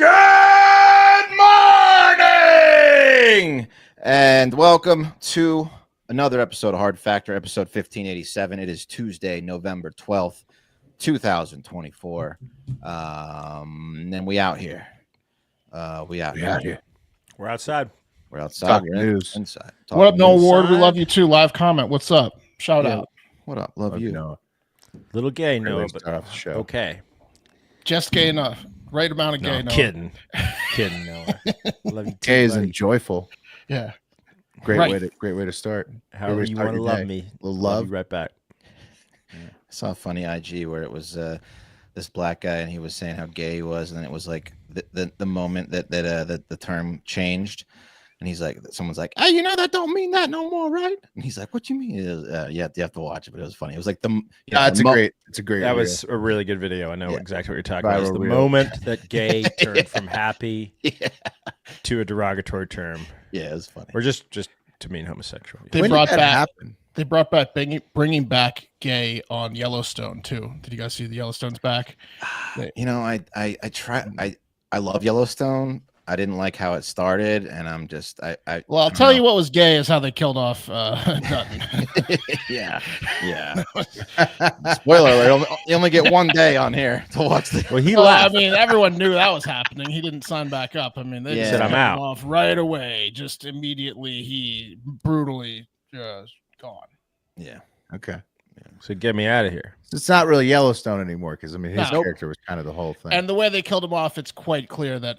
Good morning, and welcome to another episode of Hard Factor, episode 1587. It is Tuesday, November 12th, 2024. And then we out here. We're outside. We're outside. Talking We're news. inside. What up, Talking No news. Ward? We love you too. Live comment. What's up? Shout out. What up? Love you. Noah. Little gay, Noah, but Start off the show. okay. Just gay enough. Right amount of gay. No, Noah. kidding, Noah. Love you too, Gay is buddy. joyful. Yeah. Great way to start. However you want to love me. Little love. You right back. I saw a funny IG where it was this black guy, and he was saying how gay he was, and then it was like the moment that the term changed, and he's like, someone's like, "Hey, you know that don't mean that no more, right?" And he's like, "What you mean?" You have to watch it, but it was funny. It was like It's a great. That was a really good video. I know exactly what you're talking about. It's the Viral reel. moment that gay turned from happy to a derogatory term, yeah, it was funny. or just to mean homosexual. They When did brought that back. happen? They brought back bringing back gay on Yellowstone too. Did you guys see the Yellowstone's back? You know, I love Yellowstone. I didn't like how it started, and I'm just Well, I'll tell you what was gay is how they killed off Dutton. yeah. Spoiler alert! You only get one day on here to watch the. Well, he Well, I laughed. mean, everyone knew that was happening. He didn't sign back up. I mean, they just Said, "I'm cut out." him off right away. Just immediately, he brutally just gone. Yeah. Okay. So get me out of here. It's not really Yellowstone anymore because I mean his No. character was kind of the whole thing. And the way they killed him off, it's quite clear that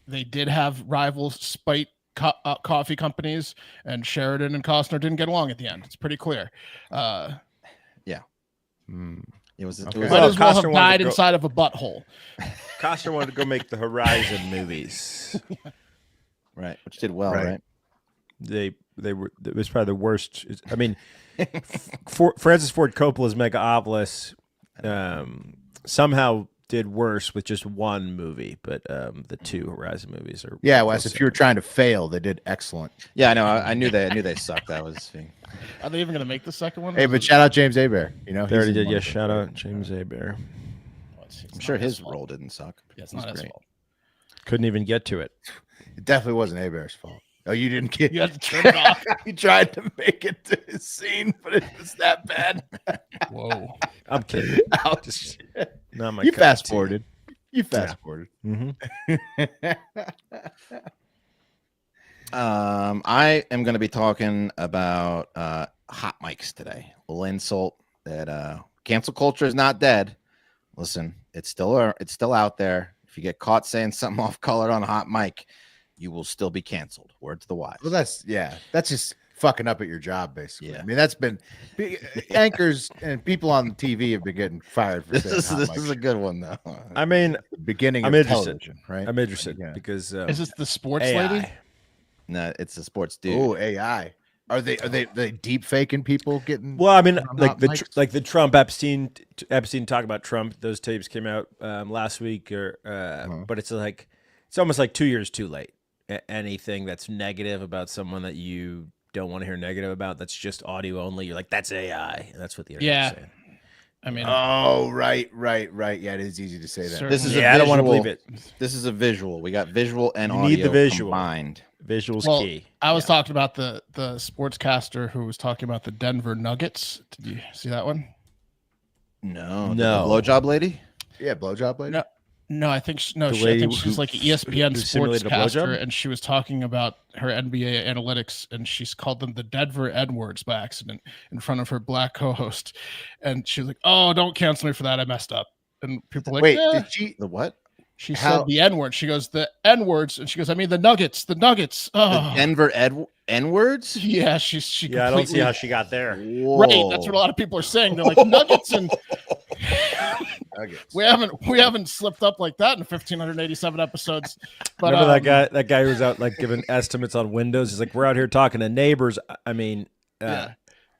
they did have rival spite coffee companies, and Sheridan and Costner didn't get along at the end. It's pretty clear. It was. Okay. It was Might Well, as well Costner have wanted died to go- inside of a butthole. Costner wanted to go make the Horizon movies. right, which did well, Right. right? They were. It was probably the worst. I mean, Francis Ford Coppola's Megalopolis somehow did worse with just one movie, but the two Horizon movies are. yeah, Wes, if you were trying to fail, they did excellent. Yeah, I know. I knew they sucked. That was. Are they even going to make the second one? Hey, but shout out James Hebert. You know, They already he's did. in one Yes, of them. shout out James Hebert. I'm sure his role didn't suck. Yeah, it's He's not his great. fault. Couldn't even get to it. It definitely wasn't Hebert's fault. Oh, you didn't get. You had to turn it off. He tried to make it to his scene, but it was that bad. Whoa. I'm kidding. Just not my. You cup of fast tea. forwarded. You fast forwarded. I am going to be talking about hot mics today. A little insult that cancel culture is not dead. Listen, it's still out there. If you get caught saying something off color on a hot mic, you will still be canceled. Word to the wise. Well, that's just fucking up at your job, basically. Yeah. I mean, that's been anchors and people on TV have been getting fired for this saying hot is mics. a good one though. I mean, The beginning I'm of interested. television, right? I'm interested Yeah. because Is this the sports AI. lady? No, it's a sports dude. Oh, AI. Are they deep faking people getting? Well, I mean, on like hot the mics? like the Trump Epstein talk about Trump. Those tapes came out last week, or but it's almost like 2 years too late. Anything that's negative about someone that you don't want to hear negative about, that's just audio only. You're like, that's AI, and that's what the internet's saying. I mean, Oh, right. Yeah, it is easy to say that. Certainly. This is Yeah, I a don't want to visual. believe it. This is a visual. We got visual and You audio need the visual. combined. Visuals well, key. I was talking about the sportscaster who was talking about the Denver Nuggets. Did you see that one? No, No. the blowjob lady. Yeah, blowjob lady. No. No, I think The I lady think she's who- like an ESPN who simulated a sportscaster, blowjob? and she was talking about her NBA analytics, and she's called them the Denver N-words by accident in front of her black co-host, and she was like, "Oh, don't cancel me for that. I messed up." And people were like, Wait, "Eh." did she? The what? She how- said the N-word. She goes, "The N-words," and she goes, "I mean the Nuggets, the Nuggets." The Oh, Denver N words. yeah, she Yeah, I don't see completely- how she got there. Right, that's what a lot of people are saying. They're like Nuggets, and Nuggets. we haven't slipped up like that in 1,587 episodes. But Remember that guy who was out like giving estimates on windows? He's like, we're out here talking to neighbors. I mean, Yeah.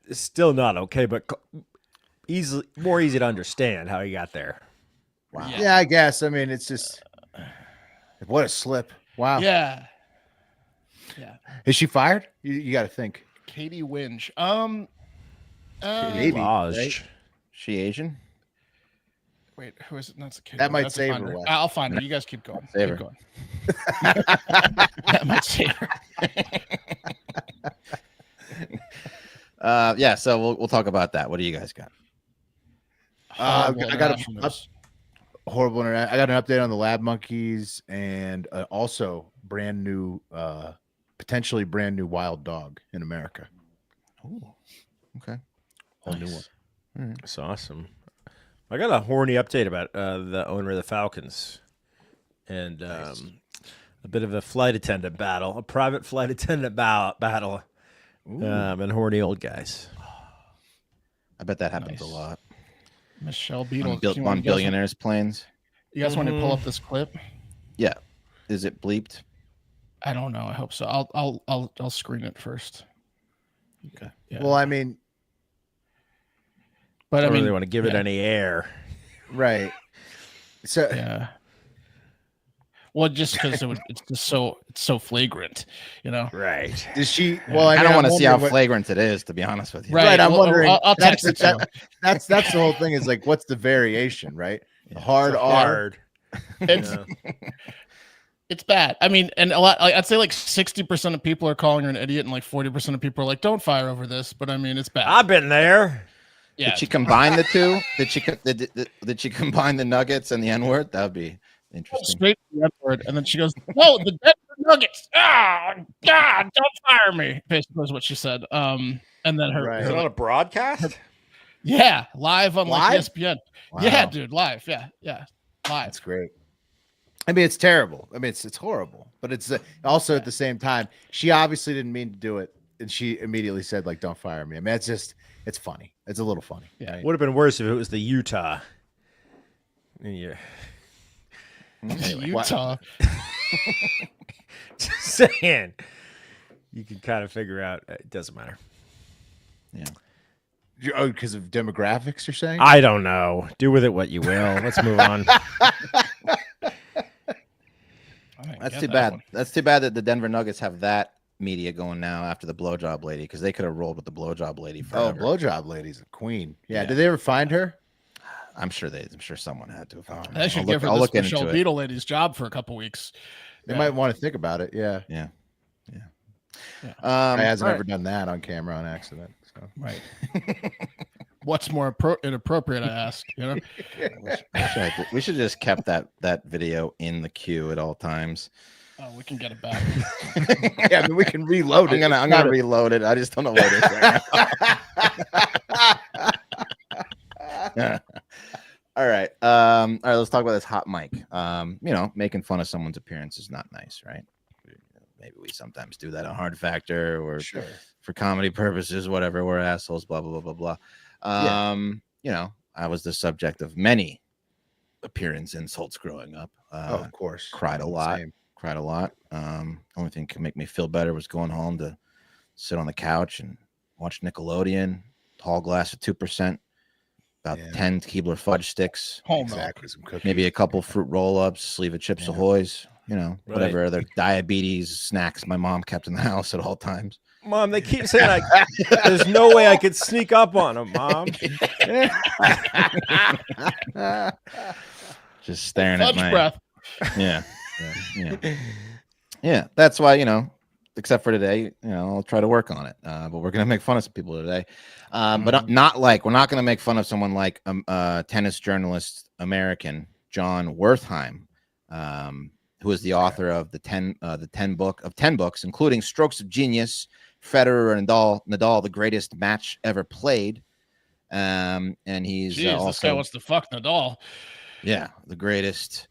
it's still not okay, but more easy to understand how he got there. Wow. Yeah, I guess. I mean, it's just what a slip. Wow. Yeah. Is she fired? You got to think. Katie Winge. Maybe, Lodge. right? She Asian? Wait, who is it? That's a kid. That might That's a save her, finder. Wes. I'll find her. You guys keep going. Save Keep her. going. That might save her. Yeah, so we'll talk about that. What do you guys got? Horrible I got international news. horrible internet. I got an update on the lab monkeys and also brand new, potentially brand new wild dog in America. Ooh, okay. Whole new one. All right. That's awesome. I got a horny update about the owner of the Falcons and a bit of a flight attendant battle, a private flight attendant battle, and horny old guys. I bet that happens Nice. a lot Michelle Beadle. on, You on guys billionaires planes. You guys want to pull up this clip? Yeah, is it bleeped? I don't know. I hope so. I'll screen it first. Okay. Yeah. Well, I mean, but I I don't mean, really want to give it yeah. any air. right. So Yeah. Well, just because it's just so flagrant, you know. Right. does she? Well, I, I don't want to see how wondering what- flagrant it is, to be honest with you. Right, I'm well, wondering. I'll text it to him. That's the whole thing. Is like, what's the variation, right? The hard It's a R. hard. It's Yeah. it's bad. I mean, and a lot. Like, I'd say like 60% of people are calling her an idiot, and like 40% of people are like, "Don't fire over this." But I mean, it's bad. I've been there. Yeah. Did she combine the two? Did she combine the Nuggets and the N word? That would be interesting. Straight to the N word, and then she goes, "No, the Denver Nuggets! Ah, God, don't fire me!" Basically, is what she said. And then her, Right. Is it on a broadcast? yeah, live on like Live? ESPN. Wow. Yeah, dude, live. Yeah, live. That's great. I mean, it's terrible. I mean, it's horrible, but it's also at the same time, she obviously didn't mean to do it, and she immediately said, like, "Don't fire me." I mean, it's funny. It's a little funny. Yeah. right? Would have been worse if it was the Utah. Yeah. Anyway, Utah. Just saying. You can kind of figure out. It doesn't matter. Oh, because of demographics, you're saying? I don't know. Do with it what you will. Let's move on. That's too bad. That's too bad that the Denver Nuggets have that media going now after the blowjob lady, because they could have rolled with the blowjob lady Oh, forever. blowjob lady's a queen. Yeah. Yeah. Did they ever find her? I'm sure someone had to. They should I'll give her look this into Michelle it. Beadle lady's job for a couple weeks. They Yeah. might want to think about it. Yeah. Um, I hasn't all ever done that on camera on accident. So. Right. What's more inappropriate? I ask. You know. right. We should just kept that video in the queue at all times. Oh, we can get it back. Yeah, I mean, we can reload it. I'm gonna reload it. I just don't know what it is right now. All right. All right. Let's talk about this hot mic. Making fun of someone's appearance is not nice, right? Maybe we sometimes do that on Hard Factor or Sure. for comedy purposes, whatever. We're assholes, blah, blah, blah, blah, blah. I was the subject of many appearance insults growing up. Of course. Cried a lot. Same. Cried a lot. Only thing could make me feel better was going home to sit on the couch and watch Nickelodeon, tall glass of 2%, about 10 Keebler fudge sticks, Home Exactly. Some cookies. maybe a couple fruit roll-ups, sleeve of Chips Ahoy's, whatever other diabetes snacks my mom kept in the house at all times. Mom, they keep saying there's no way I could sneak up on them, Mom. Just staring Fudge at my breath. Yeah. That's why, except for today, I'll try to work on it. But we're gonna make fun of some people today. But not like we're not gonna make fun of someone like tennis journalist American John Wertheim, who is the author of the 10 books, including Strokes of Genius, Federer and Nadal, the greatest match ever played. And he's Jeez, also this guy wants to fuck Nadal. the greatest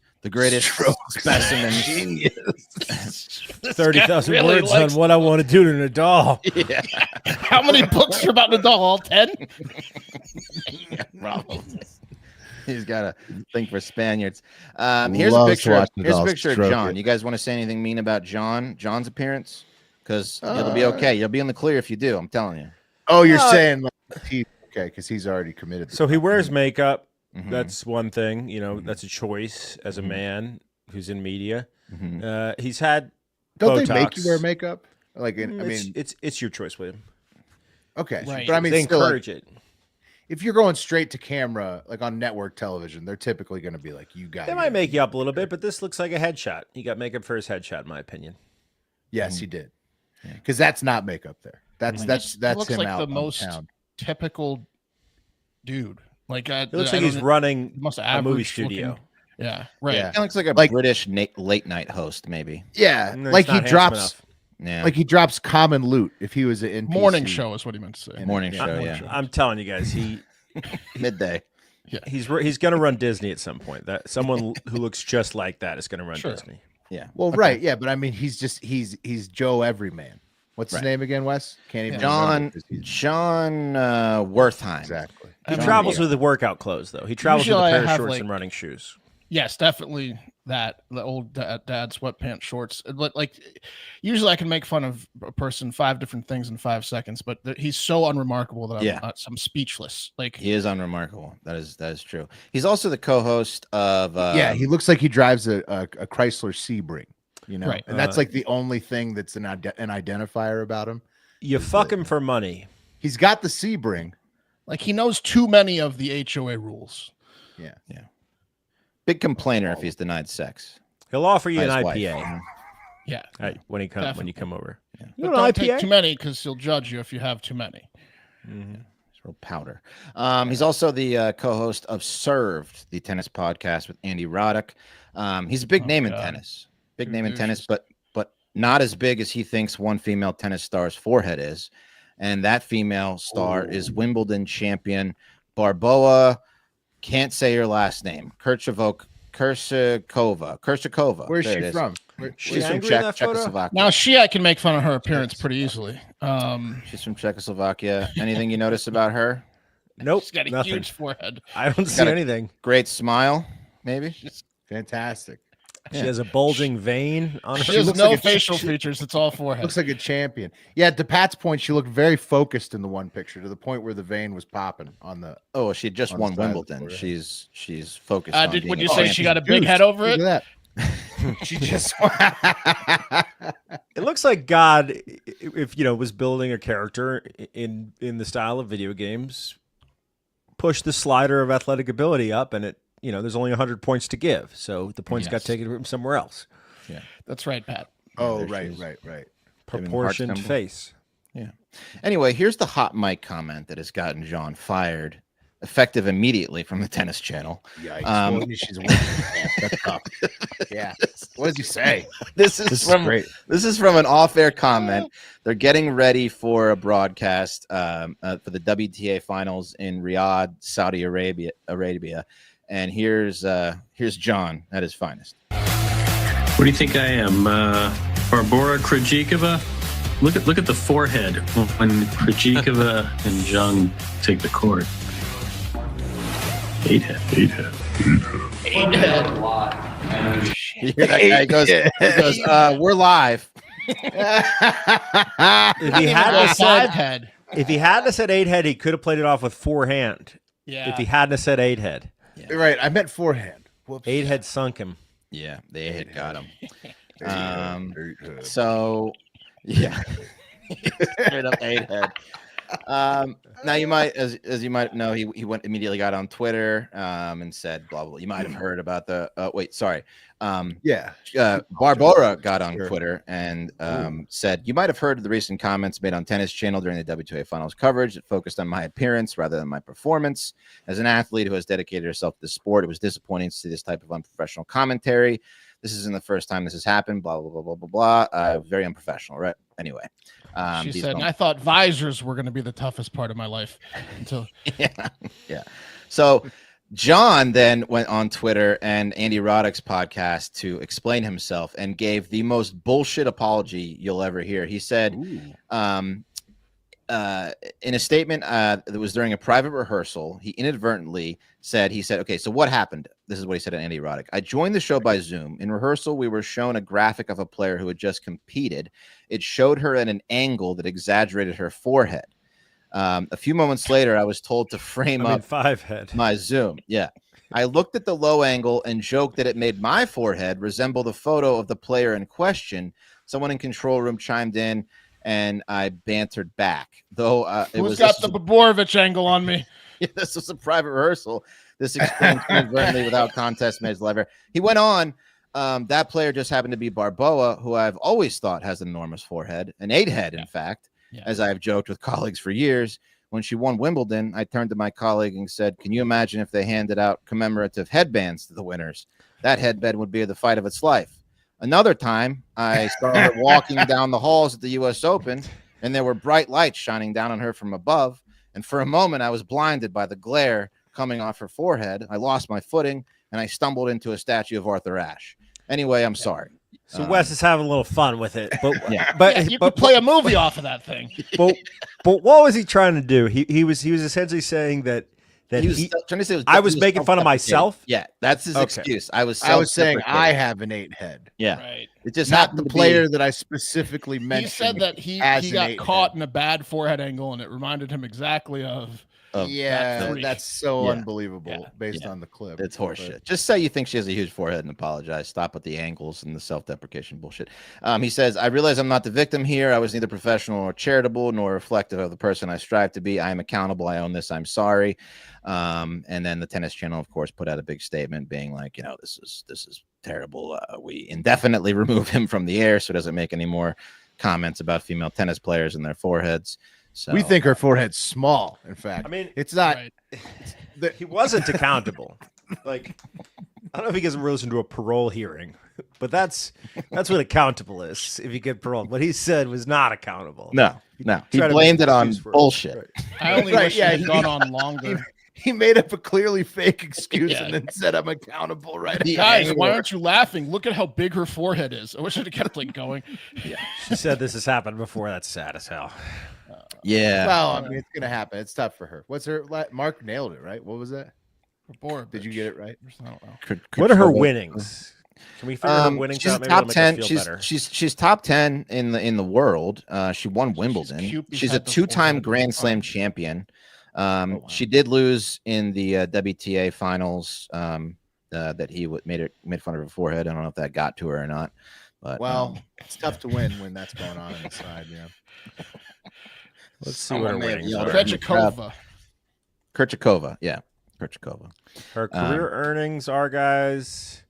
specimen. Genius. 30,000 really words likes- on what I want to do to Nadal. Yeah. How many books are about Nadal? All 10? He's got a thing for Spaniards. Here's a Loves picture. to watch Here's a Nadal picture of stroke John. it. You guys want to say anything mean about John's appearance? Because it'll be okay. You'll be in the clear if you do. I'm telling you. Oh, you're No. saying like he's okay because he's already committed. So he wears makeup. Mhm. That's one thing. That's a choice as a man who's in media. Mhm. He's had Don't they make Botox. you wear makeup? Like, I mean, it's your choice, William. okay, Right. but I mean, They still, like, encourage it. if you're going straight to camera, like on network television, they're typically going to be like, you got. They might make you up a little bit, but this looks like a headshot. He got makeup for his headshot, in my opinion. Yes, he did. Because that's not makeup there. That's looks him like out the on most town. typical dude. Like It looks like he's running most a movie average studio. looking- Yeah, right. Yeah. He looks like a Like- British late night host, maybe. Yeah, No, like he's he not handsome drops, enough. Yeah. like he drops common loot if he was an NPC. Morning show is what he meant to say. Morning show, yeah. I'm telling you guys, Midday. he's going to run Disney at some point. That someone who looks just like that is going to run Sure. Disney. Yeah. Well, right, yeah, but I mean, he's Joe Everyman. What's his name again, Wes? Can't even remember 'cause he's- John Wertheim. Exactly. He John travels Mayer. with the workout clothes, though. He travels Usually with a I pair of have, shorts like- and running shoes. Yes, definitely that the old dad sweatpants shorts. But like, usually I can make fun of a person 5 different things in 5 seconds, but he's so unremarkable that I'm speechless. Like He is unremarkable. That is true. He's also the co-host of. Yeah, he looks like he drives a Chrysler Sebring, you know, Right. and that's like the only thing that's an identifier about him. You fuck him for money. He's got the Sebring. Like he knows too many of the HOA rules. Yeah. big complainer if he's denied sex. He'll offer you by an his wife. IPA Yeah. when you come Definitely. over. Yeah. You But want an don't take IPA? too many because he'll judge you if you have too many. He's real powder. He's also the co-host of Served, the tennis podcast with Andy Roddick. He's a big name in God. tennis. Big name in tennis, but not as big as he thinks one female tennis star's forehead is. And that female star is Wimbledon champion Barboa. Can't say her last name. Kershakova. Where's There she it is. from? She's from angry in that photo? Czechoslovakia. Now I can make fun of her appearance pretty easily. She's from Czechoslovakia. Anything you notice about her? Nope, She's got a nothing. huge forehead. I don't see got a- anything. Great smile, maybe. Fantastic. She has a bulging vein on her. She has looks no like a- facial features. It's all forehead. Looks like a champion. Yeah, to Pat's point, she looked very focused in the one picture to the point where the vein was popping on the. Oh, she just On the won side of the Wimbledon. forehead. She's focused. on would being you a say she got a champion. big head over it? Look at that. She just. It looks like God, if was building a character in the style of video games, pushed the slider of athletic ability up, and it there's only 100 points to give, so the points got Yes. taken from somewhere else. That's right, Pat. Oh, There she right. is. Giving the heart Proportioned symbol. face. Anyway, here's the hot mic comment that has gotten John fired, effective immediately from the tennis channel. Yikes. Um, Well, she's winning. Yeah, that's tough. Yeah. What does he say? This is This is from great. This is from an off-air comment. They're getting ready for a broadcast for the WTA finals in Riyadh, Saudi Arabia. And here's John at his finest. What do you think I am, Barbora Krejcikova? Look at the forehead when Krejcikova and Jung take the court. Eight head. You hear that guy? He goes, we're live. If he hadn't have Five said head. if he hadn't have said 8-head, he could have played it off with 4-hand. Yeah. If he hadn't have said 8-head, Right. I meant forehand. Whoops. 8-head sunk him. Yeah, they had got him. Eight head. So, yeah, straight up 8-head. Now you might, as you might know, he immediately got on Twitter and said blah blah. You might have heard about the. Yeah. Barbora got on Sure. Twitter and said, "You might have heard of the recent comments made on Tennis Channel during the WTA Finals coverage. It focused on my appearance rather than my performance. As an athlete who has dedicated herself to the sport, it was disappointing to see this type of unprofessional commentary. This isn't the first time this has happened. Blah blah blah blah blah blah. Very unprofessional, right? Anyway." She these said, don't- and I thought visors were going to be the toughest part of my life until yeah. So John then went on Twitter and Andy Roddick's podcast to explain himself and gave the most bullshit apology you'll ever hear. He said, in a statement that was during a private rehearsal, he inadvertently said, okay, so what happened? This is what he said to Andy Roddick. I joined the show by Zoom. In rehearsal, we were shown a graphic of a player who had just competed. It showed her at an angle that exaggerated her forehead. A few moments later, I was told to frame up 5-head. my Zoom. Yeah. I looked at the low angle and joked that it made my forehead resemble the photo of the player in question. Someone in control room chimed in and I bantered back. Though who's got the Boborovich angle on me? This was a private rehearsal. This experience inadvertently without contest made his life. He went on. That player just happened to be Barboa, who I've always thought has an enormous forehead, an 8 head, in fact, as I have joked with colleagues for years. When she won Wimbledon, I turned to my colleague and said, "Can you imagine if they handed out commemorative headbands to the winners? That headband would be the fight of its life." Another time, I saw her walking down the halls at the U.S. Open, and there were bright lights shining down on her from above. And for a moment, I was blinded by the glare coming off her forehead. I lost my footing, and I stumbled into a statue of Arthur Ashe. Anyway, I'm sorry. So Wes is having a little fun with it, but you could play a movie off of that thing. But what was he trying to do? He was essentially saying that he was trying to say I was making fun of myself. Yeah, that's his excuse. I was saying I have an 8 head. Yeah, right. It just not happened the to player that I specifically mentioned. He said that he got caught in a bad forehead angle, and it reminded him exactly of. That's so unbelievable based on the clip. It's horseshit. Just say you think she has a huge forehead and apologize. Stop with the angles and the self-deprecation bullshit. He says, "I realize I'm not the victim here. I was neither professional or charitable nor reflective of the person I strive to be. I am accountable. I own this. I'm sorry." And then the Tennis Channel, of course, put out a big statement being like, this is terrible. We indefinitely remove him from the air so it doesn't make any more comments about female tennis players and their foreheads. So we think her forehead's small. In fact, I mean, it's not. Right. He wasn't accountable. Like, I don't know if he gets rose into a parole hearing, but that's what accountable is. If he get paroled, what he said was not accountable. No. He blamed it on bullshit. Right. I only wish he had gone on longer. He made up a clearly fake excuse and then said, "I'm accountable." Right, guys, why aren't you laughing? Look at how big her forehead is. I wish I'd have kept like going. She said this has happened before. That's sad as hell. Yeah. Well, I mean, it's gonna happen. It's tough for her. What's her? Mark nailed it, right? What was that? Did you get it right? I don't know. What are her winnings? Can we figure her winnings she's out? Maybe top that'll make 10. us feel better. She's top 10 in the world. She won Wimbledon. She's a 2-time Grand Slam champion. She did lose in the WTA finals. That he made fun of her forehead. I don't know if that got to her or not. But it's tough to win when that's going on inside. Yeah. Let's see what her winnings are. Kirchikova. Yeah. Kirchikova. Her career earnings are, guys,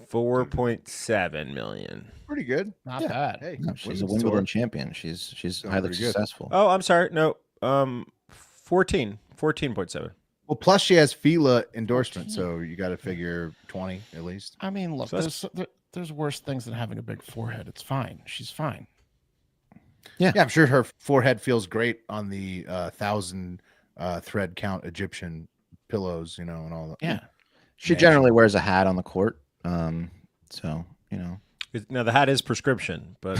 4.7 million. Pretty good. Not bad. Hey, no, she's a Wimbledon champion. She's highly successful. Oh, I'm sorry. No, 14.7. Well, plus she has FILA endorsement, so you got to figure 20 at least. I mean, look, there's worse things than having a big forehead. It's fine. She's fine. Yeah, I'm sure her forehead feels great on the 1,000 thread count Egyptian pillows, and all that. Yeah, she generally wears a hat on the court. So now the hat is prescription, but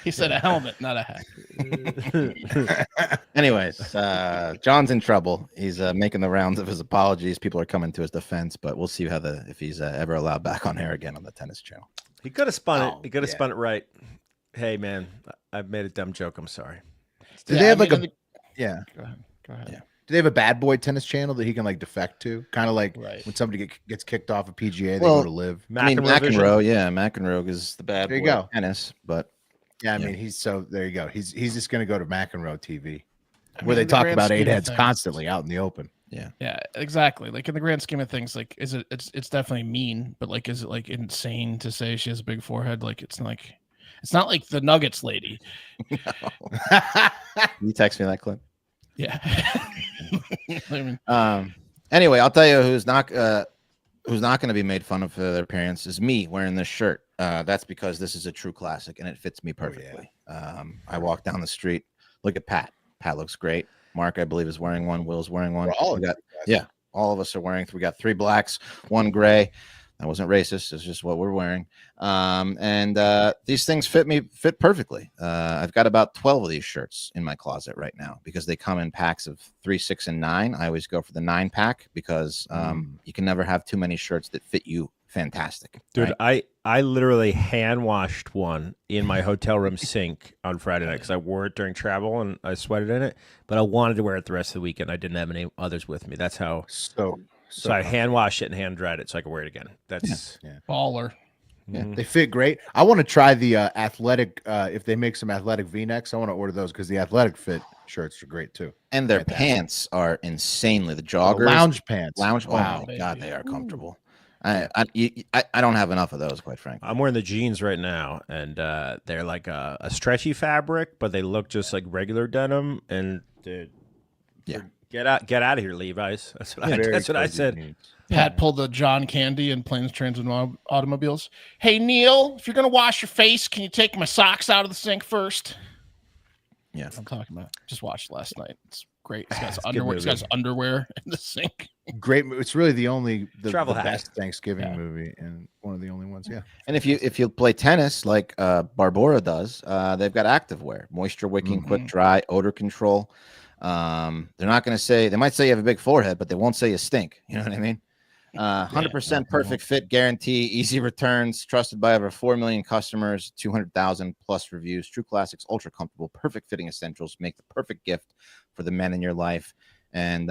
he said a helmet, not a hat. Anyways, John's in trouble. He's making the rounds of his apologies. People are coming to his defense, but we'll see if he's ever allowed back on air again on the Tennis Channel. He could have spun it. He could have spun it right. Hey, man, I've made a dumb joke. I'm sorry. Do they have Go ahead. Yeah. Do they have a bad boy tennis channel that he can defect to? Kind of like when somebody gets kicked off of PGA, they go to live. McEnroe, McEnroe is the bad boy of tennis, but I mean, there you go. He's just going to go to McEnroe TV, where they talk about 8 heads constantly out in the open. Yeah, exactly. Like in the grand scheme of things, it's definitely mean, but is it insane to say she has a big forehead? It's not like the Nuggets lady. No. You text me that clip. Yeah. Anyway, I'll tell you who's not going to be made fun of for their appearance is me wearing this shirt. That's because this is a true classic and it fits me perfectly. I walk down the street. Look at Pat. Pat looks great. Mark, I believe, is wearing one. Will's wearing one. All of us are wearing. We got 3 blacks, 1 gray. That wasn't racist. It's just what we're wearing. And these things fit perfectly. I've got about 12 of these shirts in my closet right now because they come in packs of 3, 6, and 9. I always go for the 9 pack because you can never have too many shirts that fit you fantastic. Dude, right? I literally hand washed one in my hotel room sink on Friday night because I wore it during travel and I sweated in it, but I wanted to wear it the rest of the weekend. I didn't have any others with me. That's how. So I hand washed it and hand dried it so I could wear it again. That's baller. Yeah, they fit great. I want to try the athletic. If they make some athletic V-necks, I want to order those because the athletic fit shirts are great too. And their Fantastic. pants are insanely the The joggers, lounge pants. lounge. Wow. Oh my god, baby. they are comfortable. Yeah. I don't have enough of those, quite frankly. I'm wearing the jeans right now, and they're like a stretchy fabric, but they look just like regular denim. And dude, get out of here, Levi's. That's what I said. Jeans. Pat pulled the John Candy in Planes, Trains, and Automobiles. Hey, Neil, if you're going to wash your face, can you take my socks out of the sink first? Yeah. I'm talking about. Just watched last night. It's great. He's got his It's a good underwear. He's got his movie. underwear in the sink. Great. It's really the Travel hack. best Thanksgiving Yeah. movie and one of the only ones. Yeah. And if you play tennis like Barbora does, they've got activewear, moisture wicking, quick dry, odor control. They're not going to say, they might say you have a big forehead, but they won't say you stink. You know what I mean? 100% perfect fit guarantee, easy returns, trusted by over 4 million customers, 200,000 plus reviews. True Classics, ultra comfortable, perfect fitting essentials make the perfect gift for the men in your life. And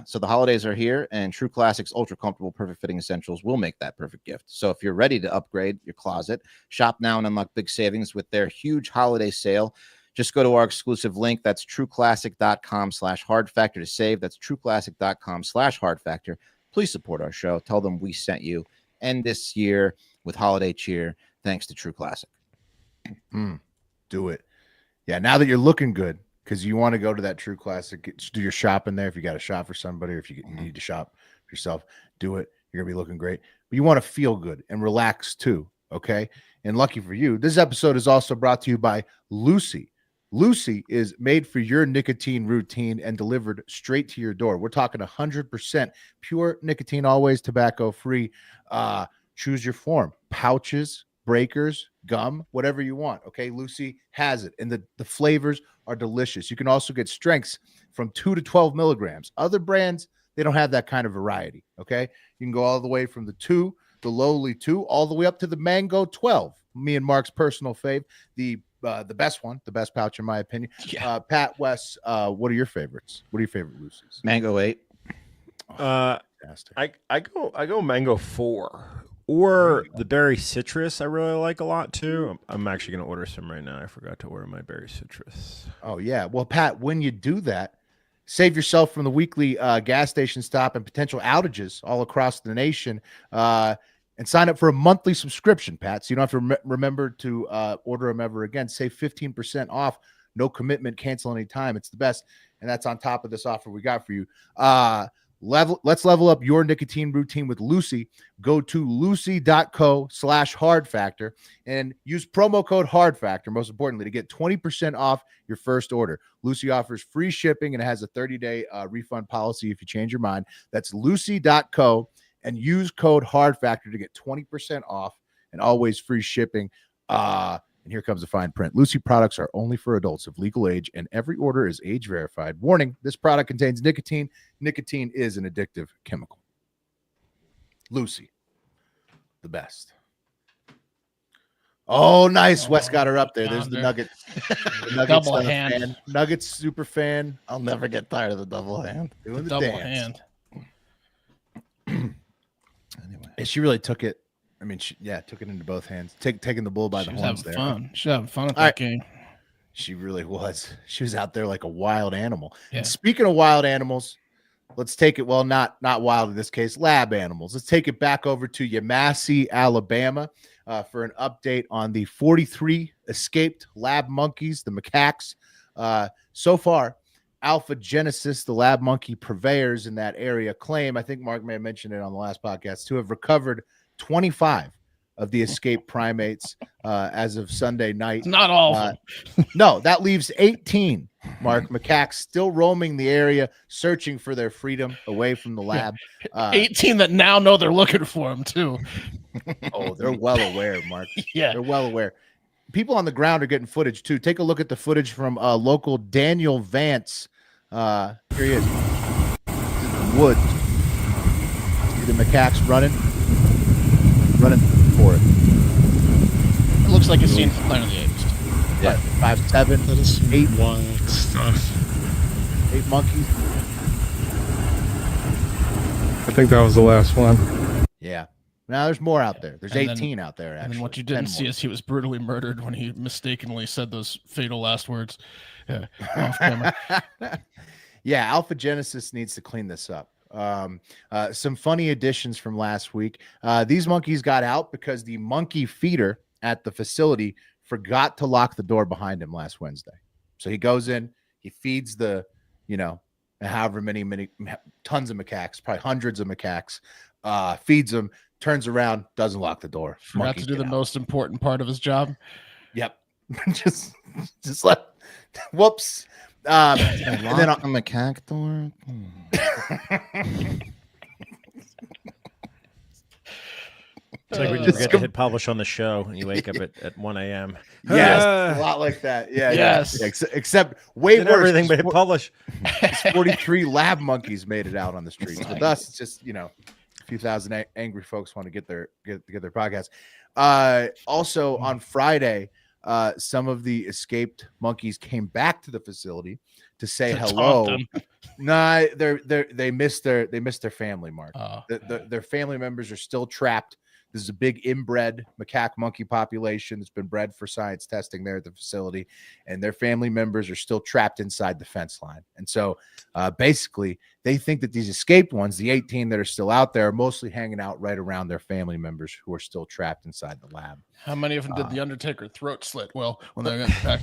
so the holidays are here, and True Classics ultra comfortable, perfect fitting essentials will make that perfect gift. So if you're ready to upgrade your closet, shop now and unlock big savings with their huge holiday sale. Just go to our exclusive link. That's trueclassic.com/hard factor to save. That's trueclassic.com/hard factor. Please support our show. Tell them we sent you. End this year with holiday cheer, thanks to True Classic. Do it. Yeah. Now that you're looking good, because you want to go to that True Classic, do your shopping there. If you got to shop for somebody, or if you need to shop for yourself, do it. You're gonna be looking great. But you want to feel good and relax too. Okay. And lucky for you, this episode is also brought to you by Lucy. Lucy is made for your nicotine routine and delivered straight to your door. We're talking 100% pure nicotine, always tobacco free. Choose your form: pouches, breakers, gum, whatever you want. Okay, Lucy has it, and the flavors are delicious. You can also get strengths from 2 to 12 milligrams. Other brands, they don't have that kind of variety. Okay, you can go all the way from the lowly 2, all the way up to the mango 12. Me and Mark's personal fave, the best one, the best pouch in my opinion. Yeah. Pat, Wes, what are your favorites? What are your favorite Lucy's? Mango 8. Fantastic. I go mango 4 or the berry citrus. I really like a lot too. I'm actually gonna order some right now. I forgot to order my berry citrus. Oh yeah. Well, Pat, when you do that, save yourself from the weekly gas station stop and potential outages all across the nation. And sign up for a monthly subscription, Pat. So you don't have to remember to order them ever again. Save 15% off. No commitment. Cancel anytime. It's the best. And that's on top of this offer we got for you. Let's level up your nicotine routine with Lucy. Go to lucy.co/hard factor and use promo code hard factor, most importantly, to get 20% off your first order. Lucy offers free shipping and has a 30-day refund policy if you change your mind. That's lucy.co and use code hard factor to get 20% off and always free shipping. And here comes the fine print. Lucy products are only for adults of legal age, and every order is age verified. Warning, this product contains nicotine. Nicotine is an addictive chemical. Lucy, the best. Oh, nice. Wes got her up there. There's the Nuggets. The Nuggets Double hand. fan. Nuggets super fan. I'll never get tired of the double hand. Doing the Double dance. hand. Anyway. Yeah, she really took it. I mean, took it into both hands. Taking the bull by She the was horns having there. fun. She was having fun at All that right. game. She really was. She was out there like a wild animal. Yeah. And speaking of wild animals, let's take it. Well, not wild in this case, lab animals. Let's take it back over to Yamasee, Alabama, for an update on the 43 escaped lab monkeys, the macaques. So far, Alpha Genesis, the lab monkey purveyors in that area, claim, I think Mark may have mentioned it on the last podcast, to have recovered 25 of the escaped primates as of Sunday night. It's not all of them. No, that leaves 18, Mark, macaques still roaming the area, searching for their freedom away from the lab. 18 that now know they're looking for him too. Oh, they're well aware, Mark. Yeah. They're well aware. People on the ground are getting footage too. Take a look at the footage from local Daniel Vance. Here he is. In the woods. See the macaques running for it. It looks like a scene from Planet of the Apes. Yeah, 5, 7, That is some 8 wild stuff. 8 monkeys. I think that was the last one. Yeah. Now there's more out there. There's And 18 out there. Actually, and then what you 10 didn't see more. is he was brutally murdered when he mistakenly said those fatal last words. Yeah, off camera. Yeah, Alpha Genesis needs to clean this up. Some funny additions from last week. These monkeys got out because the monkey feeder at the facility forgot to lock the door behind him last Wednesday. So he goes in, he feeds the, however many tons of macaques, probably hundreds of macaques, feeds them, turns around, doesn't lock the door. Forgot Monkeys to do get the out. most important part of his job. Yep. just let. Whoops. And then a macaque door. It's like when you forget to hit publish on the show and you wake up at 1 a.m. Yes, a lot like that. Yeah. Yes. Yeah. Except way Did worse. everything but hit publish. 43 lab monkeys made it out on the streets. With us, it's just a few thousand angry folks want to get their podcast. Also on Friday, some of the escaped monkeys came back to the facility to say hello. Nah, they missed their family, Mark. Their family members are still trapped. This is a big inbred macaque monkey population that's been bred for science testing there at the facility, and their family members are still trapped inside the fence line. And so basically, they think that these escaped ones, the 18 that are still out there, are mostly hanging out right around their family members who are still trapped inside the lab. How many of them did the Undertaker throat slit? Well, when they got back.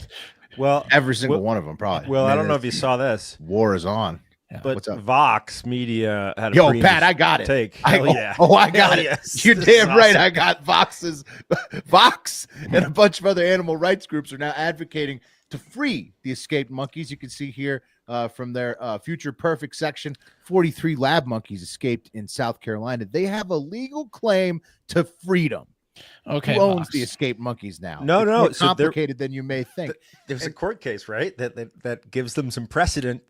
Well, Every single one of them, probably. Well, I don't know if you saw this. War is on. Yeah. But What's up? Vox Media had a Yo, pretty Pat, I got it. take. I Hell yeah. I got Hell it. yes. You're This damn is right. awesome. I got Vox and a bunch of other animal rights groups are now advocating to free the escaped monkeys. You can see here from their Future Perfect section, 43 lab monkeys escaped in South Carolina. They have a legal claim to freedom. Okay, Who owns Vox. the escaped monkeys now? No, It's no, more so they're- complicated than you may think. There's a court case, right? That gives them some precedent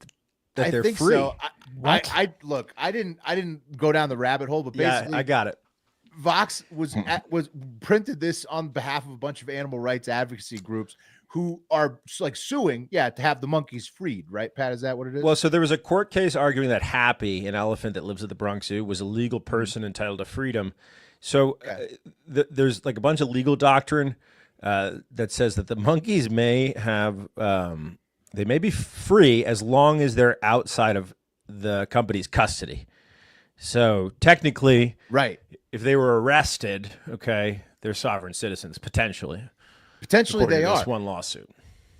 that I they're think free. so. What? I look. I didn't go down the rabbit hole, but Yeah, basically, I got it. Vox was printed this on behalf of a bunch of animal rights advocacy groups who are like suing, to have the monkeys freed, right? Pat, is that what it is? Well, so there was a court case arguing that Happy, an elephant that lives at the Bronx Zoo, was a legal person entitled to freedom. So there's like a bunch of legal doctrine that says that the monkeys may have they may be free as long as they're outside of the company's custody. So technically, right. if they were arrested, okay, they're sovereign citizens potentially. Potentially according they to are. this one lawsuit.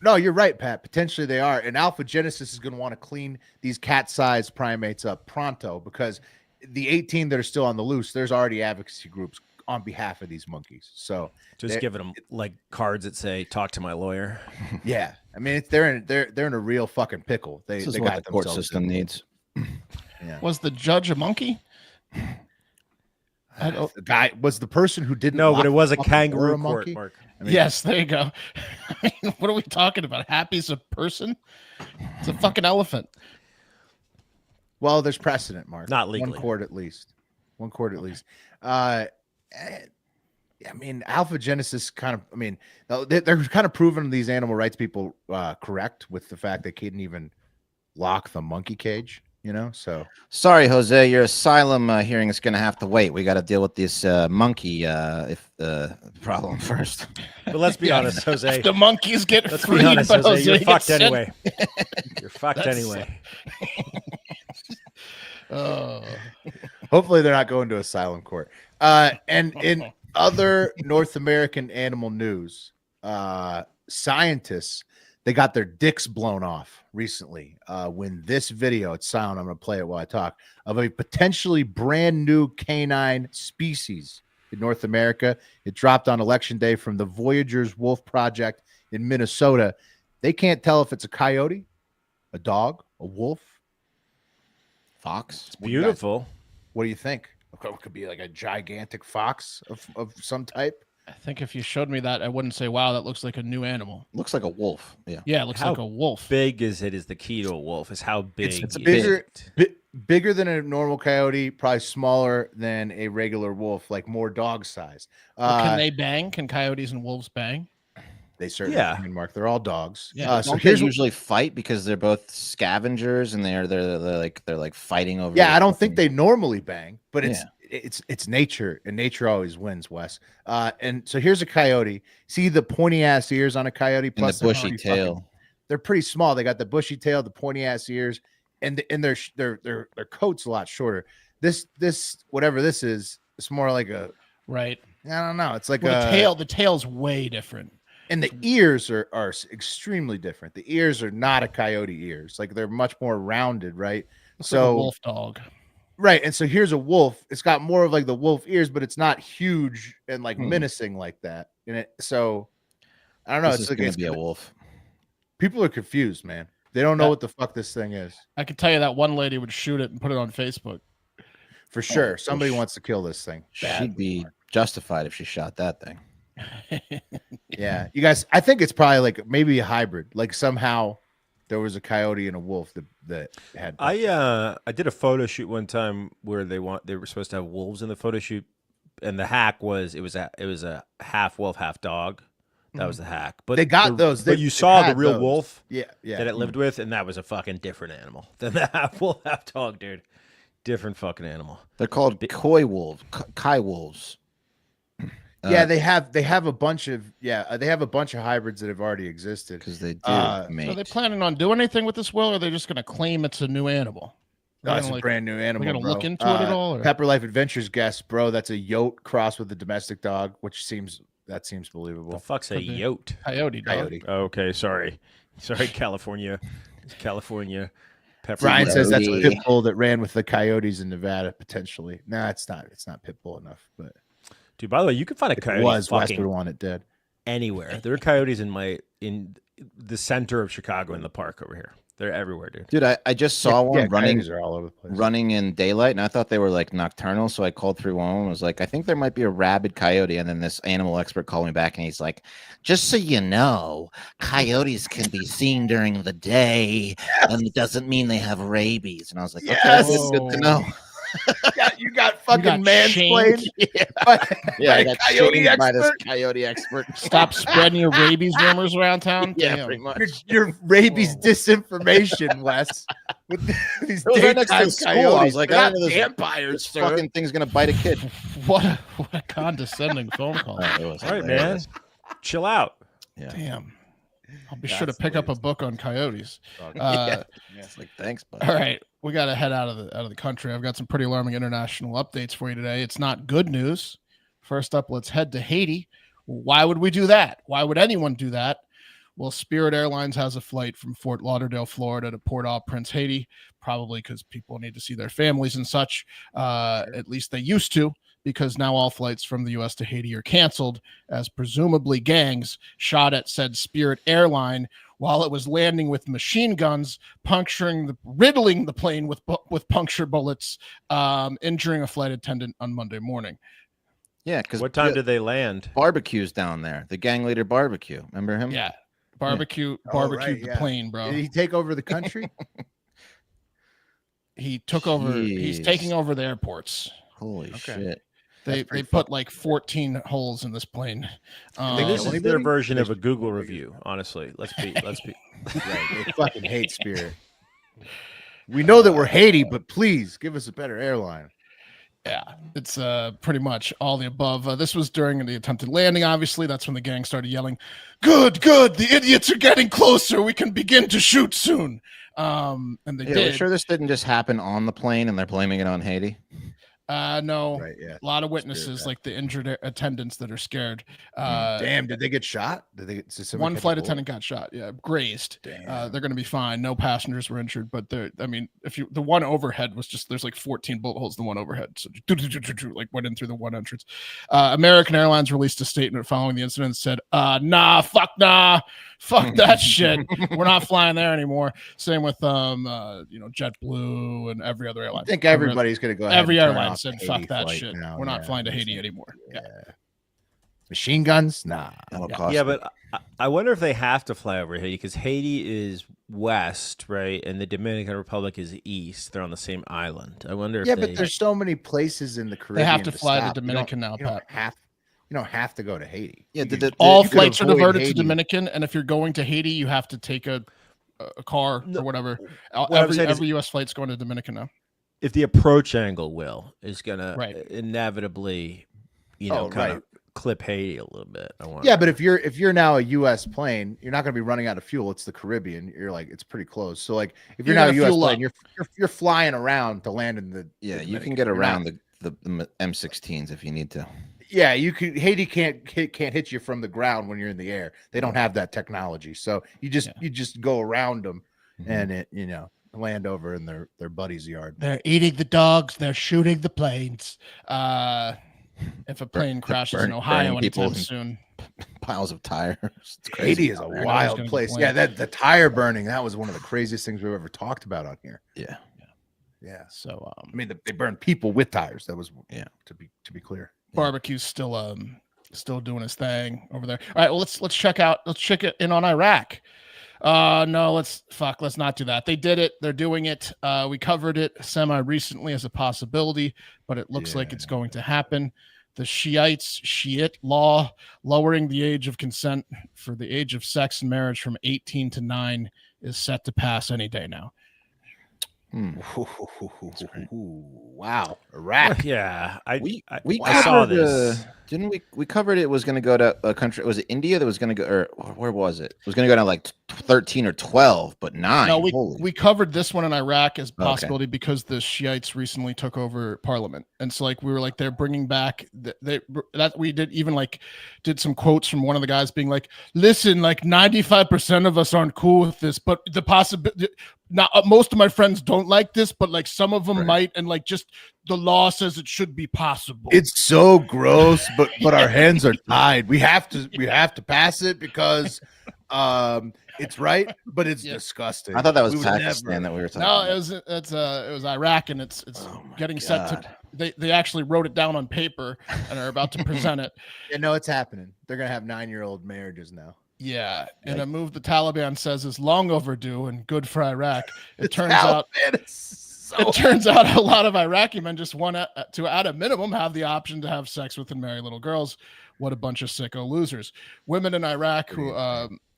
No, you're right, Pat. Potentially they are. And Alpha Genesis is going to want to clean these cat-sized primates up pronto because the 18 that are still on the loose, there's already advocacy groups on behalf of these monkeys. So Just giving them like cards that say "Talk to my lawyer." yeah, I mean they're in a real fucking pickle. They This is they what got the court themselves system in. needs. Was the judge a monkey? The guy was the person who didn't. No, but lock it was a the fucking door, kangaroo court, monkey? Mark. I mean, Yes, there you go. I mean, what are we talking about? Happy's a person? It's a fucking elephant. Well, there's precedent, Mark. Not legally. One court at least. I mean, Alpha Genesis kind of. I mean, they're kind of proving these animal rights people correct with the fact they couldn't even lock the monkey cage. So Sorry, Jose, your asylum hearing is going to have to wait. We got to deal with this monkey problem first. But let's be honest, Jose. If the monkeys get Let's freed, be honest, but Jose. You're gets fucked sent- anyway. You're fucked That's- anyway. Oh. hopefully they're not going to asylum court. And in other North American animal news, scientists, they got their dicks blown off recently when this video, it's silent, I'm going to play it while I talk, of a potentially brand new canine species in North America. It dropped on election day from the Voyagers Wolf Project in Minnesota. They can't tell if it's a coyote, a dog, a wolf. Fox. What do you guys- Beautiful. What do you think? It could be like a gigantic fox of some type. I think if you showed me that, I wouldn't say, wow, that looks like a new animal. Looks like a wolf. Yeah. Yeah, it looks How like a wolf. Big is it is the key to a wolf. Is how big. It's is bigger, it. bigger than a normal coyote, probably smaller than a regular wolf, like more dog size. But can they bang? Can coyotes and wolves bang? They certainly Yeah. can, Mark. They're all dogs. Yeah. So Don't here's they usually fight because they're both scavengers and they're like fighting over. I don't think they normally bang, but it's nature, and nature always wins, Wes. And so here's a coyote. See the pointy ass ears on a coyote, And plus the bushy tail. they're pretty small. They got the bushy tail, the pointy ass ears, and their coat's a lot shorter. This whatever this is, it's more like a right. I don't know. It's like the tail. The tail's way different. And the ears are extremely different. The ears are not a coyote ears. Like they're much more rounded, right? It's so like a wolf dog. Right. And so here's a wolf. It's got more of like the wolf ears, but it's not huge and like menacing like that. And so I don't know. This it's is like gonna be a wolf. People are confused, man. They don't know what the fuck this thing is. I can tell you that one lady would shoot it and put it on Facebook. For sure. Somebody wants to kill this thing. She'd be justified if she shot that thing. Yeah. You guys, I think it's probably like maybe a hybrid. Like somehow there was a coyote and a wolf that had. I did a photo shoot one time where they were supposed to have wolves in the photo shoot, and the hack was it was a half wolf, half dog. That was the hack. But they got those. But you saw the real those. wolf that it lived with, and that was a fucking different animal than the half wolf, half dog, dude. Different fucking animal. They're called coy wolves, kai wolves. Yeah, they have a bunch of hybrids that have already existed because they do. So are they planning on doing anything with this will, or are they just going to claim it's a new animal? No, it's a brand new animal. We're going to bro. look into it at all? Or? Pepper Life Adventures guest, bro. That's a yote crossed with a domestic dog, which seems believable. The fuck's a yote? Coyote dog. Coyote. Okay, sorry, California. Pepper Brian says that's a pit bull that ran with the coyotes in Nevada potentially. No, it's not. It's not pit bull enough, but. Dude, by the way, you can find a coyote West fucking would want it dead. Anywhere. There are coyotes in the center of Chicago in the park over here. They're everywhere, dude. Dude, I just saw one running. Are all over the place. Running in daylight, and I thought they were like nocturnal. So I called 311 and was like, I think there might be a rabid coyote. And then this animal expert called me back, and he's like, just so you know, coyotes can be seen during the day, and it doesn't mean they have rabies. And I was like, okay, that's good to know. You got fucking mansplained. Yeah, I got coyote shamed by this expert. coyote expert. Stop spreading your rabies rumors around town. Yeah, Damn. pretty much. Your rabies disinformation, Wes. With these It was right next to the daytime school. I coyotes. was like, They're I not don't know, this vampires, sir. fucking thing's gonna bite a kid. What a condescending phone call. It was All right, man. hilarious. Chill out. Yeah. Damn. I'll be sure to pick up a book on coyotes. Yeah. It's like, thanks, bud. All right, we got to head out of the country. I've got some pretty alarming international updates for you today. It's not good news. First up, let's head to Haiti. Why would we do that? Why would anyone do that? Well, Spirit Airlines has a flight from Fort Lauderdale, Florida to Port-au-Prince, Haiti, probably because people need to see their families and such. At least they used to, because now all flights from the U.S. to Haiti are canceled, as presumably gangs shot at said Spirit airline while it was landing with machine guns, riddling the plane with puncture bullets, injuring a flight attendant on Monday morning. Yeah, because What time did they land? barbecue's down there? The gang leader barbecue. Remember him? Yeah, barbecued the plane, bro. Did he take over the country? He took over. He's Jeez. taking over the airports. Holy shit. They put like 14 holes in this plane. This is anybody? their version of a Google review. Honestly, let's be. Right, they fucking hate Spirit. We know that we're Haiti, but please give us a better airline. Yeah, it's pretty much all the above. This was during the attempted landing, obviously. That's when the gang started yelling, good, the idiots are getting closer. We can begin to shoot soon. And they did. We're sure this didn't just happen on the plane and they're blaming it on Haiti? No, Right, yeah. a lot of witnesses, like the injured attendants that are scared. Damn, did they get shot? One flight attendant got shot. Yeah, grazed. Damn. They're going to be fine. No passengers were injured, but the one overhead was just, there's like 14 bullet holes in the one overhead. So like went in through the one entrance. American Airlines released a statement following the incident and said, fuck that shit. We're not flying there anymore. Same with JetBlue and every other airline. I think everybody's going to go ahead. Every and turn airline off said, the fuck Haiti that flight shit. now. We're not Yeah. flying to Haiti anymore. Yeah. Machine guns? Nah. That'll cost Yeah, them. but I wonder if they have to fly over Haiti, because Haiti is west, right, and the Dominican Republic is east. They're on the same island. I wonder if Yeah, they... but there's so many places in the They Caribbean. have to fly to stop. Dominican now, You don't Pat. you don't have to go to Haiti. Yeah, You All you could flights are avoid diverted to Haiti. Dominican, and if you're going to Haiti, you have to take a car or whatever. what I'm saying is- Every U.S. flight's going to Dominican now. if the approach angle is gonna Right. inevitably, Oh, kind right. of clip Haiti a little bit. Yeah, but if you're now a U.S. plane, you're not going to be running out of fuel. It's the Caribbean. You're like, it's pretty close. So like, if you're You're now a gonna U.S. fuel plane, up. you're flying around to land in the Yeah, the you can Dominican. get You're around not- the M16s if you need to. Yeah, you can. Haiti can't hit you from the ground when you're in the air. They don't have that technology. So you just go around them and it land over in their buddy's yard. They're eating the dogs. They're shooting the planes. If a plane crashes in Ohio burning people anytime and- soon, Piles of tires. It's Haiti is a down there. wild Gonna place. complain. Yeah, the tire burning, that was one of the craziest things we've ever talked about on here. Yeah. Yeah. so I mean, they burn people with tires. That was to be clear. barbecue's still doing his thing over there. All right, well let's check it in on Iraq. No, let's not do that. They did it. They're doing it. We covered it semi recently as a possibility, but it looks like it's going to happen. The Shiite law lowering the age of consent for the age of sex and marriage from 18 to 9 is set to pass any day now. Wow. Iraq. Yeah, We I saw covered, this. didn't we? We covered it was going to go to a country. Was it India that was going to go, or where was it? It was going to go to like 13 or 12, but 9. No, Holy. we covered this one in Iraq as possibility because the Shiites recently took over parliament, and so like we were like they're bringing back that we did even like did some quotes from one of the guys being like, listen, like 95% of us aren't cool with this, but the possibility. Now, most of my friends don't like this, but like some of them might, and like just the law says it should be possible. It's so gross, but our hands are tied. We have to pass it because it's right, but it's disgusting. I thought that was We would Pakistan never- that we were talking No, about. it was Iraq, and it's getting set to. They actually wrote it down on paper and are about to present it. Yeah, no, it's happening. They're gonna have 9-year-old marriages now. Yeah, in a move the Taliban says is long overdue and good for Iraq. It turns out a lot of Iraqi men just want to, at a minimum, have the option to have sex with and marry little girls. What a bunch of sicko losers. Women in Iraq who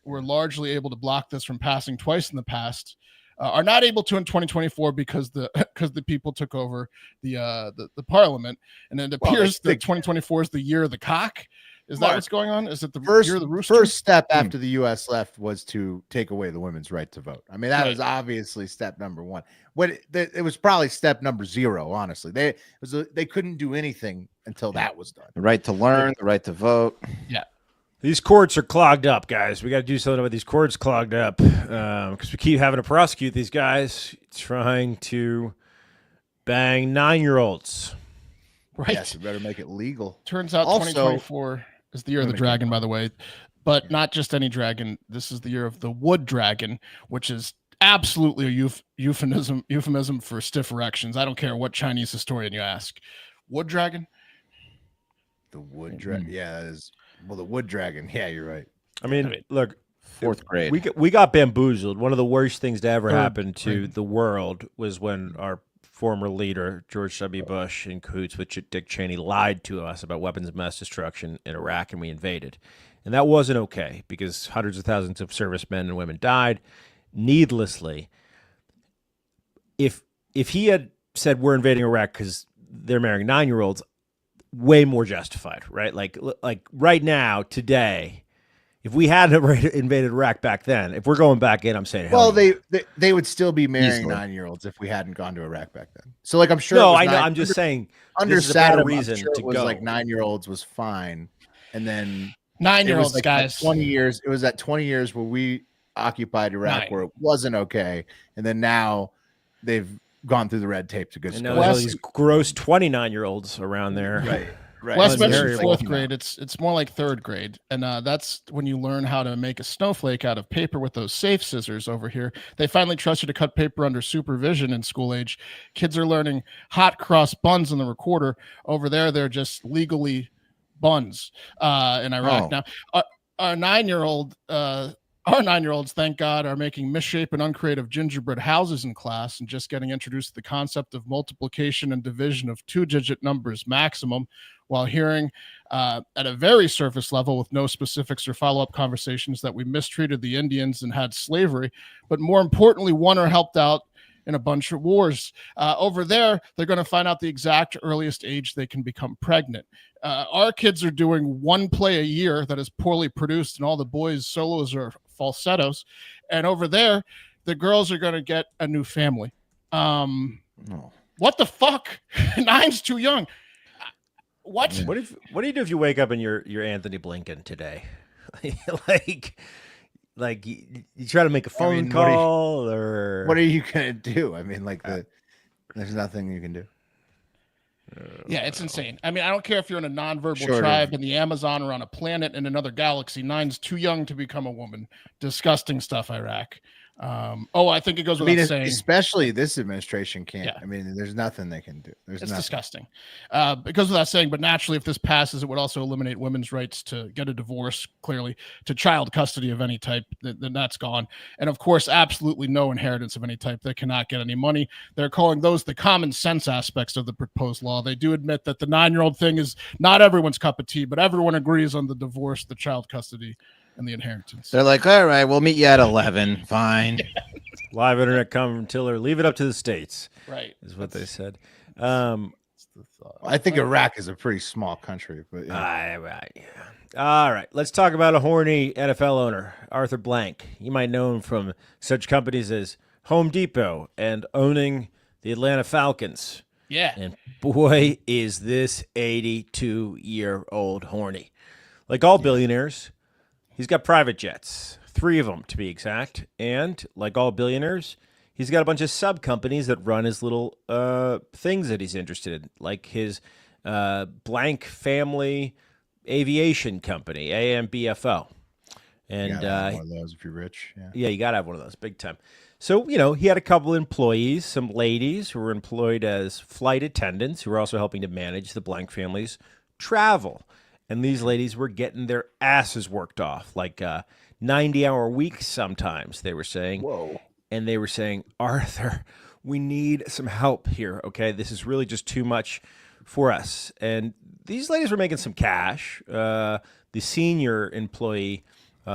were largely able to block this from passing twice in the past are not able to in 2024 because the people took over the parliament, and it appears that 2024 is the year of the cock. Is that what's going on? Is it the year of the rooster? First step after the U.S. left was to take away the women's right to vote. I mean, that was obviously step number one. It was probably step number 0. Honestly, they couldn't do anything until that was done. The right to learn, the right to vote. Yeah. These courts are clogged up, guys. We got to do something about these courts clogged up because we keep having to prosecute these guys trying to bang 9-year-olds. Right. Yes, you better make it legal. Turns out Also- 2024 is the year of the dragon, by the way, but not just any dragon. This is the year of the wood dragon, which is absolutely a euphemism for stiff erections. I don't care what Chinese historian you ask. Wood dragon? The wood dragon. Yeah, that is. Well, the wood dragon. Yeah, you're right. I mean, look, 4th grade. we got bamboozled. One of the worst things to ever Third happen to grade. the world was when our former leader, George W. Bush, in cahoots with Dick Cheney, lied to us about weapons of mass destruction in Iraq, and we invaded. And that wasn't okay because hundreds of thousands of servicemen and women died needlessly. If he had said we're invading Iraq because they're marrying 9-year-olds, way more justified, right? Like right now, today, if we hadn't invaded Iraq back then, if we're going back in, I'm saying, hell Well, yeah. they would still be marrying Easily. 9-year-olds if we hadn't gone to Iraq back then. So, like, I'm sure. No, it was I know. nine- I'm just saying. under this is a better Saddam, reason I'm sure to it was go. like 9-year-olds was fine, and then 9-year-olds, it was like guys. that 20 years. It was that 20 years where we occupied Iraq 9. where it wasn't okay, and then now they've gone through the red tape to good And stuff. now there's all these gross 29-year-olds around there. Right. Wes Well, mentioned very 4th well. grade. It's more like 3rd grade, and that's when you learn how to make a snowflake out of paper with those safe scissors over here. They finally trust you to cut paper under supervision in school age. Kids are learning hot cross buns in the recorder. Over there, they're just legally buns in Iraq. Now, our 9-year-old. Our 9-year-olds, thank God, are making misshapen, uncreative gingerbread houses in class and just getting introduced to the concept of multiplication and division of 2-digit numbers maximum, while hearing at a very surface level with no specifics or follow-up conversations that we mistreated the Indians and had slavery. But more importantly, won or helped out in a bunch of wars. Over there, they're going to find out the exact earliest age they can become pregnant. Our kids are doing one play a year that is poorly produced, and all the boys' solos are falsettos. And over there, the girls are going to get a new family. No. What the fuck? 9's too young. What? What do you do if you wake up and you're Anthony Blinken today? like you try to make a phone call, or what are you gonna do? I mean, like there's nothing you can do. Yeah, it's insane. I mean, I don't care if you're in a nonverbal tribe in the Amazon or on a planet in another galaxy. 9's too young to become a woman. Disgusting stuff, Iraq. I think it goes without saying. Especially this administration can't. Yeah. I mean, there's nothing they can do. It's disgusting. It goes without saying, but naturally, if this passes, it would also eliminate women's rights to get a divorce, clearly, to child custody of any type. Then that's gone. And of course, absolutely no inheritance of any type. They cannot get any money. They're calling those the common sense aspects of the proposed law. They do admit that the 9-year-old thing is not everyone's cup of tea, but everyone agrees on the divorce, the child custody, and the inheritance. They're like, all right, we'll meet you at 11. Fine. Live internet comment-tiller. Leave it up to the states. Right. Is what they said. I think Iraq is a pretty small country, but All right. Let's talk about a horny NFL owner, Arthur Blank. You might know him from such companies as Home Depot and owning the Atlanta Falcons. Yeah. And boy, is this 82-year-old horny. Like all billionaires, he's got private jets, 3 of them to be exact. And like all billionaires, he's got a bunch of sub companies that run his little things that he's interested in, like his Blank Family Aviation Company, AMBFO. And you gotta have one of those if you're rich. Yeah, you got to have one of those, big time. So, he had a couple employees, some ladies who were employed as flight attendants who were also helping to manage the Blank family's travel. And these ladies were getting their asses worked off, like 90-hour weeks sometimes, they were saying. Whoa. And they were saying, Arthur, we need some help here, okay? This is really just too much for us. And these ladies were making some cash. The senior employee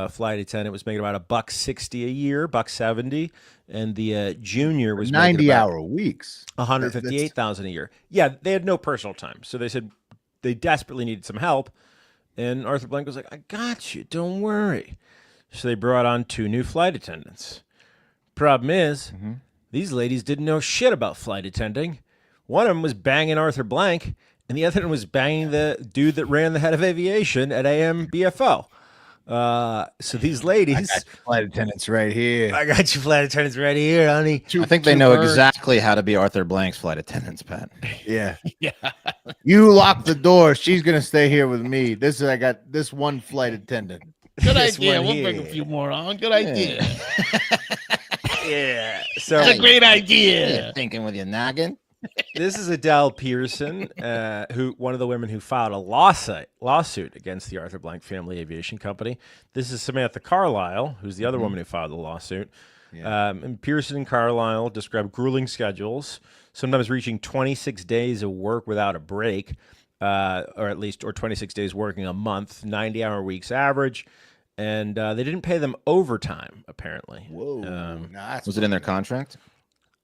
flight attendant was making about $160 a year, $170, and the junior was 90-hour weeks, $158,000 a year. Yeah, they had no personal time, so they said they desperately needed some help, and Arthur Blank was like, "I got you, don't worry." So they brought on 2 new flight attendants. Problem is, these ladies didn't know shit about flight attending. One of them was banging Arthur Blank, and the other one was banging the dude that ran the head of aviation at AMBFO. So these ladies, I got flight attendants right here. I got you flight attendants right here, honey. I think they know exactly how to be Arthur Blank's flight attendants, Pat. Yeah. Yeah. You lock the door. She's gonna stay here with me. I got this one flight attendant. Good idea. We'll bring a few more on. Good idea. Yeah. So that's a great idea. You're thinking with your noggin. This is Adele Pearson, one of the women who filed a lawsuit against the Arthur Blank Family Aviation Company. This is Samantha Carlisle, who's the other woman who filed the lawsuit. Yeah. And Pearson and Carlisle described grueling schedules, sometimes reaching 26 days of work without a break, or 26 days working a month, 90-hour weeks average. And they didn't pay them overtime, apparently. Whoa. Was it in their contract?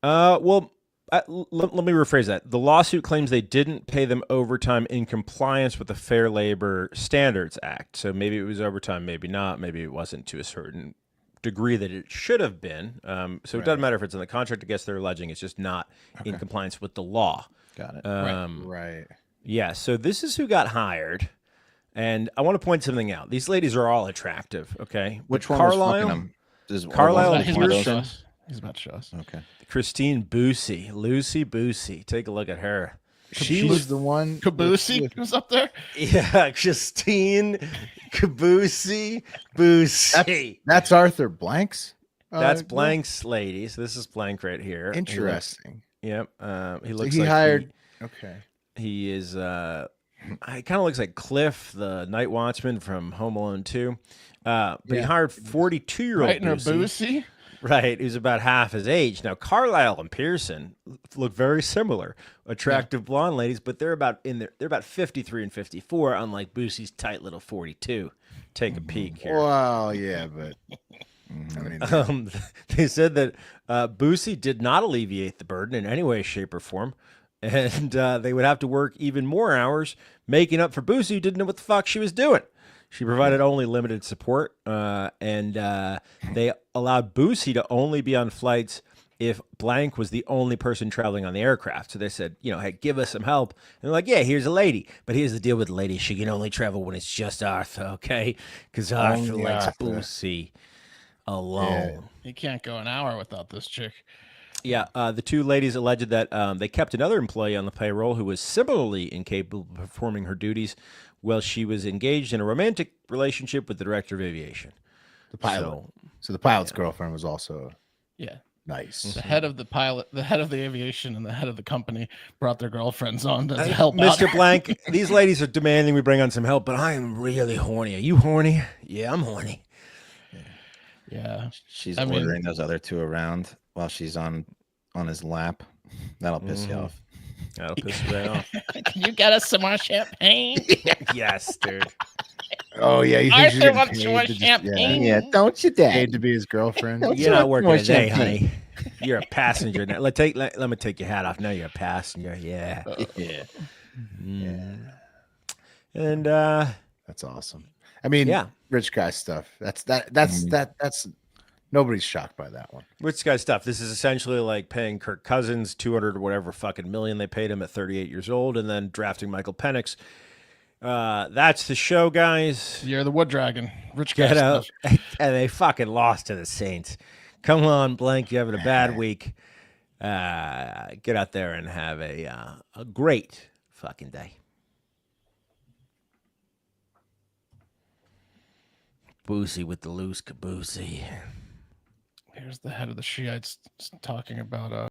Let me rephrase that. The lawsuit claims they didn't pay them overtime in compliance with the Fair Labor Standards Act. So maybe it was overtime, maybe not. Maybe it wasn't to a certain degree that it should have been. So it doesn't matter if it's in the contract. I guess they're alleging it's just not in compliance with the law. Got it. Right. Yeah, so this is who got hired. And I want to point something out. These ladies are all attractive, okay? Which one Carlisle, was fucking them? Carlisle and He's about to show Pearson. us. He's about to show us. Okay. Christine Boosie, Lucy Boosie. Take a look at her. She was the one. Kabusi was up there. Yeah, Christine Boosie. That's Arthur Blank's. That's Blank's ladies. This is Blank right here. Interesting. Yep. He looks. He like hired. Okay. He is. He kind of looks like Cliff, the night watchman from Home Alone 2. But he hired 42-year-old Right in her Boosie. Right, who's about half his age. Now, Carlisle and Pearson look very similar, attractive blonde ladies, but they're about 53 and 54, unlike Boosie's tight little 42. Take a peek here. Well, yeah, but They said that Boosie did not alleviate the burden in any way, shape, or form. And they would have to work even more hours making up for Boosie, who didn't know what the fuck she was doing. She provided only limited support, and they allowed Boosie to only be on flights if blank was the only person traveling on the aircraft. So they said, hey, give us some help. And they're like, yeah, here's a lady. But here's the deal with the lady. She can only travel when it's just Arthur, okay? Because Arthur likes Boosie alone. You can't go an hour without this chick. Yeah, the two ladies alleged that they kept another employee on the payroll who was similarly incapable of performing her duties while she was engaged in a romantic relationship with the director of aviation. The pilot. So the pilot's girlfriend was also nice. The head of the pilot, the head of the aviation, and the head of the company brought their girlfriends on to help Mr. out. Blank, these ladies are demanding we bring on some help, but I am really horny. Are you horny? Yeah, I'm horny. Yeah. She's ordering those other two around while she's on his lap. That'll piss you off. That'll piss you right off. Can you get us some more champagne? Yes, dude. Oh yeah, you think she's Arthur getting wants paid more to just- champagne. Yeah, don't you dare. paid to be his girlfriend? You're not working more today, champagne. honey. You're a passenger now. Let me take your hat off. Now you're a passenger. Yeah. Yeah. And That's awesome. I mean, rich guy stuff. That's nobody's shocked by that one. rich guy stuff. This is essentially like paying Kirk Cousins 200 or whatever fucking million they paid him at 38 years old, and then drafting Michael Penix. That's the show, guys. You're the Wood Dragon. Rich guy Get out. stuff. And they fucking lost to the Saints. Come on, Blank. You're having a bad week. Get out there and have a great fucking day. Boosie with the loose caboosie. Here's the head of the Shiites talking about